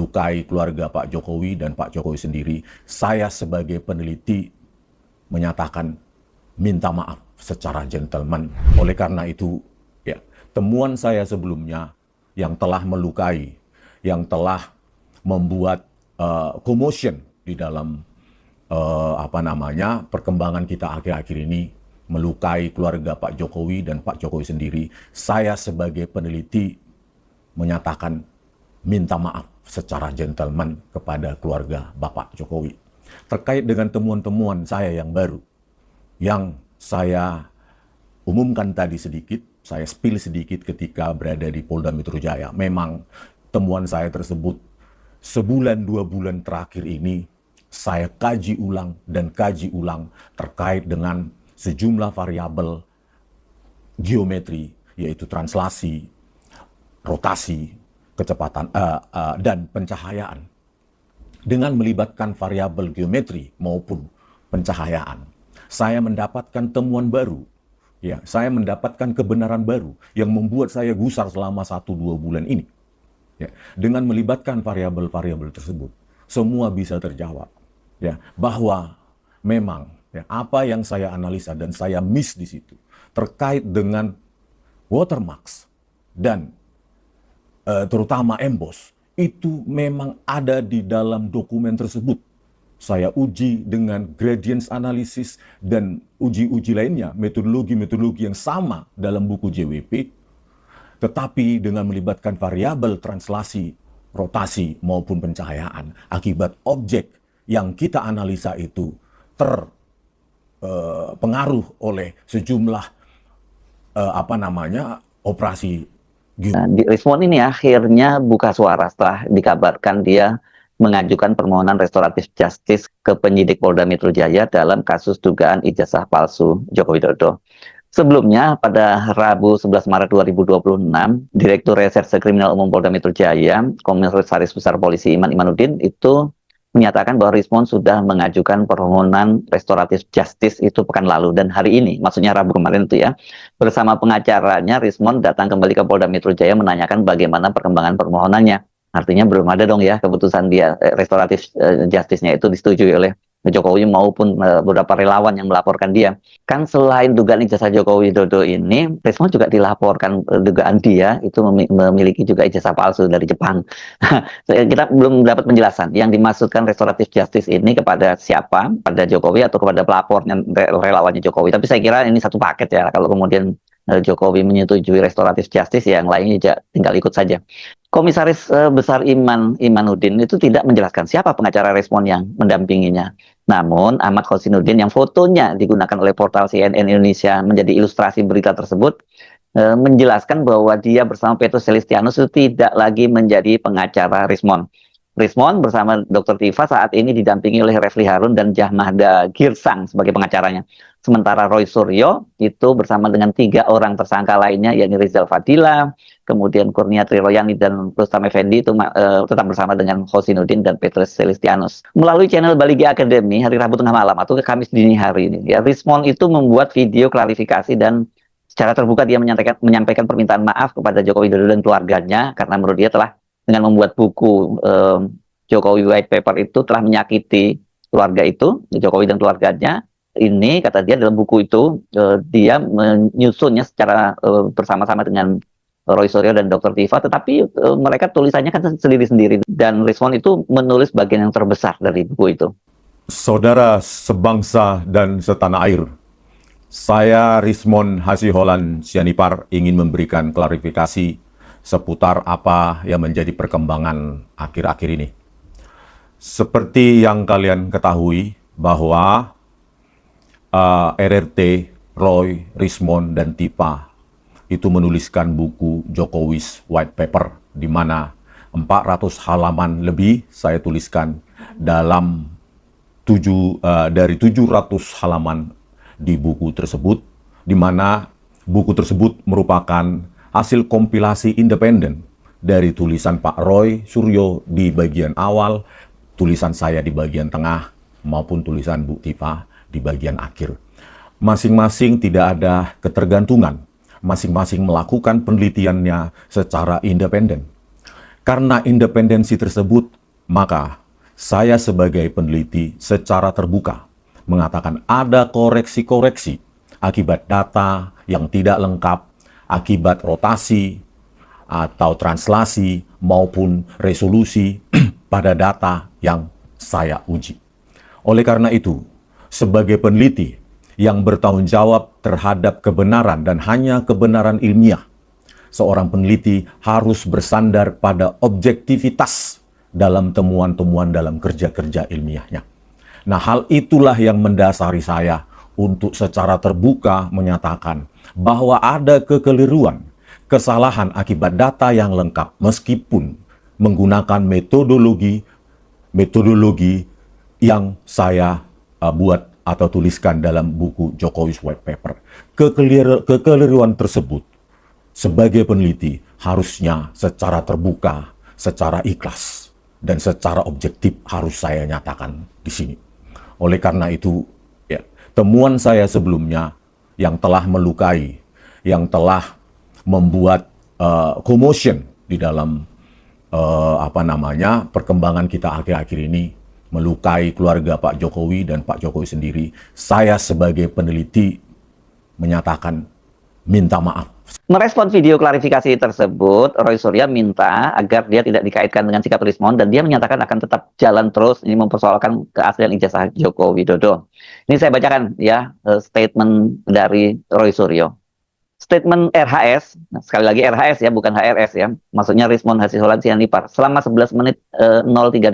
melukai keluarga Pak Jokowi dan Pak Jokowi sendiri, saya sebagai peneliti menyatakan minta maaf secara gentleman. Oleh karena itu, ya, temuan saya sebelumnya yang telah melukai, yang telah membuat commotion di dalam perkembangan kita akhir-akhir ini, melukai keluarga Pak Jokowi dan Pak Jokowi sendiri, saya sebagai peneliti menyatakan minta maaf secara gentleman kepada keluarga Bapak Jokowi. Terkait dengan temuan-temuan saya yang baru, yang saya umumkan tadi sedikit, saya spill sedikit ketika berada di Polda Metro Jaya. Memang temuan saya tersebut sebulan 2 bulan terakhir ini saya kaji ulang dan kaji ulang terkait dengan sejumlah variabel geometri, yaitu translasi, rotasi, kecepatan dan pencahayaan. Dengan melibatkan variabel geometri maupun pencahayaan, saya mendapatkan temuan baru. Ya, saya mendapatkan kebenaran baru yang membuat saya gusar selama 1-2 bulan ini. Ya, dengan melibatkan variabel-variabel tersebut, semua bisa terjawab. Ya, bahwa memang ya, apa yang saya analisa dan saya miss di situ terkait dengan watermarks dan terutama emboss itu memang ada di dalam dokumen tersebut. Saya uji dengan gradients analysis dan uji-uji lainnya, metodologi-metodologi yang sama dalam buku JWP, tetapi dengan melibatkan variabel translasi, rotasi maupun pencahayaan akibat objek yang kita analisa itu terpengaruh oleh sejumlah operasi. Rismon ini akhirnya buka suara setelah dikabarkan dia mengajukan permohonan restoratif justice ke penyidik Polda Metro Jaya dalam kasus dugaan ijazah palsu Joko Widodo. Sebelumnya, pada Rabu 11 Maret 2026, Direktur Reserse Kriminal Umum Polda Metro Jaya, Komisaris Besar Polisi Iman Imanuddin, itu menyatakan bahwa Rismon sudah mengajukan permohonan restoratif justice itu pekan lalu. Dan hari ini, maksudnya Rabu kemarin itu ya, bersama pengacaranya, Rismon datang kembali ke Polda Metro Jaya menanyakan bagaimana perkembangan permohonannya. Artinya belum ada dong ya keputusan dia restoratif justice-nya itu disetujui oleh Jokowi maupun beberapa relawan yang melaporkan dia. Kan selain dugaan ijazah Joko Widodo ini, Rismon juga dilaporkan dugaan dia itu memiliki juga ijazah palsu dari Jepang. Kita belum dapat penjelasan yang dimaksudkan restoratif justice ini kepada siapa, pada Jokowi atau kepada pelapornya, relawannya Jokowi. Tapi saya kira ini satu paket ya, kalau kemudian Jokowi menyetujui restoratif justice, yang lainnya juga tinggal ikut saja. Komisaris Besar Iman Imanuddin itu tidak menjelaskan siapa pengacara Rismon yang mendampinginya. Namun Ahmad Khosinuddin yang fotonya digunakan oleh portal CNN Indonesia menjadi ilustrasi berita tersebut menjelaskan bahwa dia bersama Petrus Celestianus itu tidak lagi menjadi pengacara Rismon. Rismon bersama Dr. Tifa saat ini didampingi oleh Refli Harun dan Jahmada Girsang sebagai pengacaranya. Sementara Roy Suryo itu bersama dengan 3 orang tersangka lainnya, yakni Rizal Fadila, kemudian Kurnia Triroyani dan Rustam Effendi itu tetap bersama dengan Khosinuddin dan Petrus Celestianus. Melalui channel Baligi Academy hari Rabu tengah malam atau Kamis dini hari ini, ya, Rismon itu membuat video klarifikasi dan secara terbuka dia menyampaikan permintaan maaf kepada Joko Widodo dan keluarganya karena menurut dia telah dengan membuat buku Jokowi White Paper itu telah menyakiti keluarga itu, Jokowi dan keluarganya. Ini kata dia dalam buku itu dia menyusunnya secara bersama-sama dengan Roy Suryo dan Dr. Tifa, tetapi mereka tulisannya kan sendiri-sendiri dan Rismon itu menulis bagian yang terbesar dari buku itu. Saudara sebangsa dan setanah air, saya Rismon Hasiholan Sianipar ingin memberikan klarifikasi seputar apa yang menjadi perkembangan akhir-akhir ini. Seperti yang kalian ketahui bahwa RRT, Roy, Rismon, dan Tifa itu menuliskan buku Jokowi's White Paper, di mana 400 halaman lebih saya tuliskan dalam dari 700 halaman di buku tersebut, di mana buku tersebut merupakan hasil kompilasi independen dari tulisan Pak Roy Suryo di bagian awal, tulisan saya di bagian tengah, maupun tulisan Bu Tifa di bagian akhir. Masing-masing tidak ada ketergantungan, masing-masing melakukan penelitiannya secara independen. Karena independensi tersebut, maka saya sebagai peneliti secara terbuka mengatakan ada koreksi-koreksi akibat data yang tidak lengkap, akibat rotasi atau translasi maupun resolusi pada data yang saya uji. Oleh karena itu, sebagai peneliti yang bertanggung jawab terhadap kebenaran dan hanya kebenaran ilmiah, seorang peneliti harus bersandar pada objektivitas dalam temuan-temuan dalam kerja-kerja ilmiahnya. Nah, hal itulah yang mendasari saya untuk secara terbuka menyatakan bahwa ada kekeliruan, kesalahan akibat data yang lengkap meskipun menggunakan metodologi yang saya buat atau tuliskan dalam buku Jokowi's White Paper. Kekeliruan tersebut sebagai peneliti harusnya secara terbuka, secara ikhlas, dan secara objektif harus saya nyatakan di sini. Oleh karena itu, ya, temuan saya sebelumnya yang telah melukai, yang telah membuat commotion di dalam perkembangan kita akhir-akhir ini, melukai keluarga Pak Jokowi dan Pak Jokowi sendiri, saya sebagai peneliti menyatakan minta maaf. Merespon video klarifikasi tersebut, Roy Suryo minta agar dia tidak dikaitkan dengan sikap Rismon dan dia menyatakan akan tetap jalan terus ini mempersoalkan keaslian ijazah Joko Widodo. Ini saya bacakan ya statement dari Roy Suryo. Statement RHS, nah sekali lagi RHS ya, bukan HRS ya, maksudnya Rismon Hasiholan Sianipar, selama 11 menit 03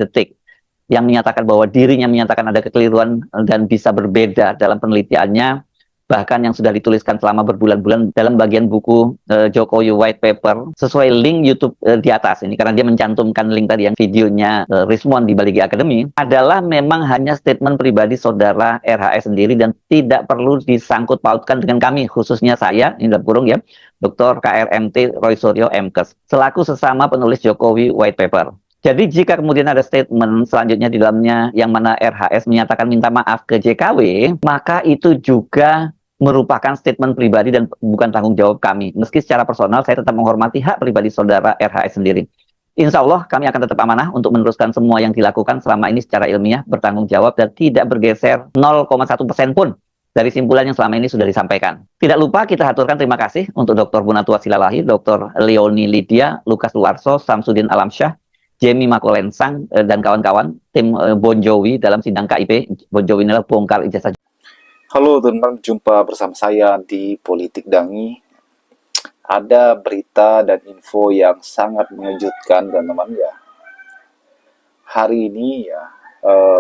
detik, yang menyatakan bahwa dirinya menyatakan ada kekeliruan dan bisa berbeda dalam penelitiannya, bahkan yang sudah dituliskan selama berbulan-bulan dalam bagian buku Jokowi White Paper, sesuai link YouTube di atas ini, karena dia mencantumkan link tadi yang videonya Rismon di Baligi Academy, adalah memang hanya statement pribadi saudara RHS sendiri dan tidak perlu disangkut pautkan dengan kami, khususnya saya, ini dalam kurung ya, Dr. KRMT Roy Suryo MKes, selaku sesama penulis Jokowi White Paper. Jadi jika kemudian ada statement selanjutnya di dalamnya yang mana RHS menyatakan minta maaf ke JKW, maka itu juga merupakan statement pribadi dan bukan tanggung jawab kami. Meski secara personal saya tetap menghormati hak pribadi saudara RHS sendiri. Insya Allah kami akan tetap amanah untuk meneruskan semua yang dilakukan selama ini secara ilmiah, bertanggung jawab dan tidak bergeser 0,1% pun dari simpulan yang selama ini sudah disampaikan. Tidak lupa kita haturkan terima kasih untuk Dr. Bunatua Silalahi, Dr. Leoni Lydia, Lukas Luarso, Samsudin Alamsyah, Jamie Makolensang dan kawan-kawan tim Bon Jovi dalam sidang KIP. Bon Jovi inilah bongkar ijazah. Halo teman-teman, jumpa bersama saya di Politik Dangi. Ada berita dan info yang sangat mengejutkan teman-teman ya. Hari ini ya,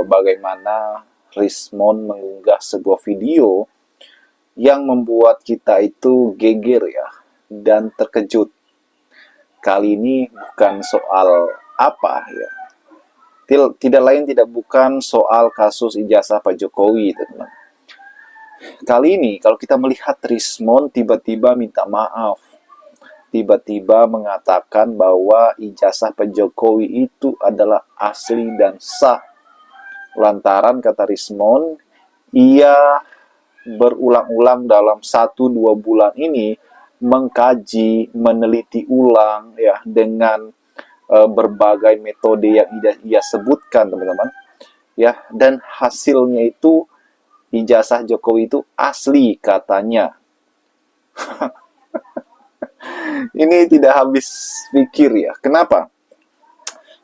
bagaimana Rismon mengunggah sebuah video yang membuat kita itu geger ya dan terkejut. Kali ini bukan soal apa ya, tidak lain tidak bukan soal kasus ijazah Pak Jokowi teman-teman. Kali ini kalau kita melihat Rismon tiba-tiba minta maaf, tiba-tiba mengatakan bahwa ijazah Pak Jokowi itu adalah asli dan sah. Lantaran kata Rismon, ia berulang-ulang dalam 1-2 bulan ini mengkaji, meneliti ulang ya dengan berbagai metode yang ia sebutkan teman-teman ya, dan hasilnya itu ijazah Jokowi itu asli katanya. Ini tidak habis pikir ya. Kenapa?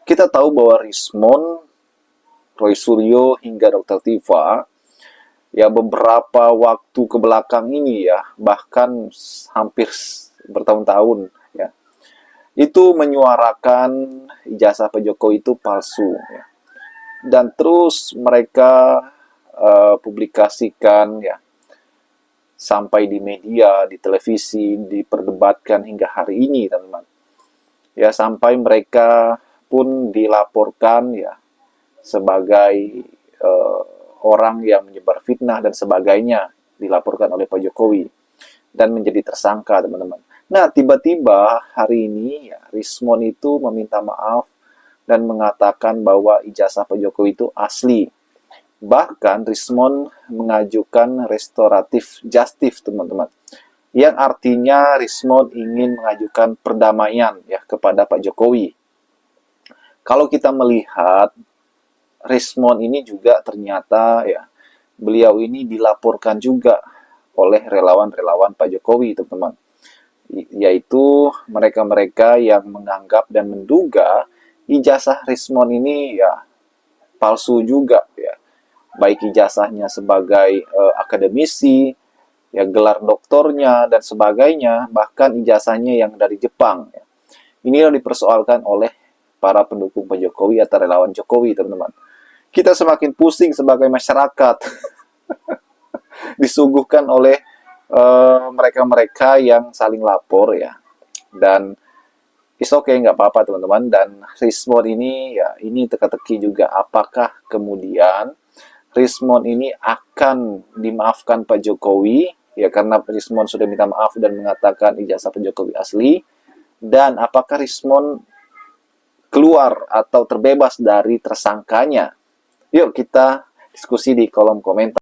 Kita tahu bahwa Rismon, Roy Suryo hingga Dr. Tifa ya beberapa waktu ke belakang ini ya, bahkan hampir bertahun-tahun ya, itu menyuarakan ijazah Pak Jokowi itu palsu ya. Dan terus mereka publikasikan ya sampai di media, di televisi, diperdebatkan hingga hari ini teman-teman ya, sampai mereka pun dilaporkan ya sebagai orang yang menyebar fitnah dan sebagainya, dilaporkan oleh Pak Jokowi dan menjadi tersangka teman-teman. Nah, tiba-tiba hari ini ya, Rismon itu meminta maaf dan mengatakan bahwa ijazah Pak Jokowi itu asli. Bahkan Rismon mengajukan restoratif justice, teman-teman. Yang artinya Rismon ingin mengajukan perdamaian ya kepada Pak Jokowi. Kalau kita melihat Rismon ini juga ternyata ya beliau ini dilaporkan juga oleh relawan-relawan Pak Jokowi, teman-teman. Yaitu mereka-mereka yang menganggap dan menduga ijazah Rismon ini ya palsu juga ya. Baik ijazahnya sebagai akademisi, ya gelar doktornya dan sebagainya, bahkan ijazahnya yang dari Jepang. Ya. Ini yang dipersoalkan oleh para pendukung Pak Jokowi atau relawan Jokowi, teman-teman. Kita semakin pusing sebagai masyarakat disuguhkan oleh mereka-mereka yang saling lapor ya. Dan it's okay, nggak apa-apa teman-teman. Dan Rismon ini ya ini teka-teki juga apakah kemudian Rismon ini akan dimaafkan Pak Jokowi ya karena Rismon sudah minta maaf dan mengatakan ijazah Pak Jokowi asli, dan apakah Rismon keluar atau terbebas dari tersangkanya. Yuk kita diskusi di kolom komentar.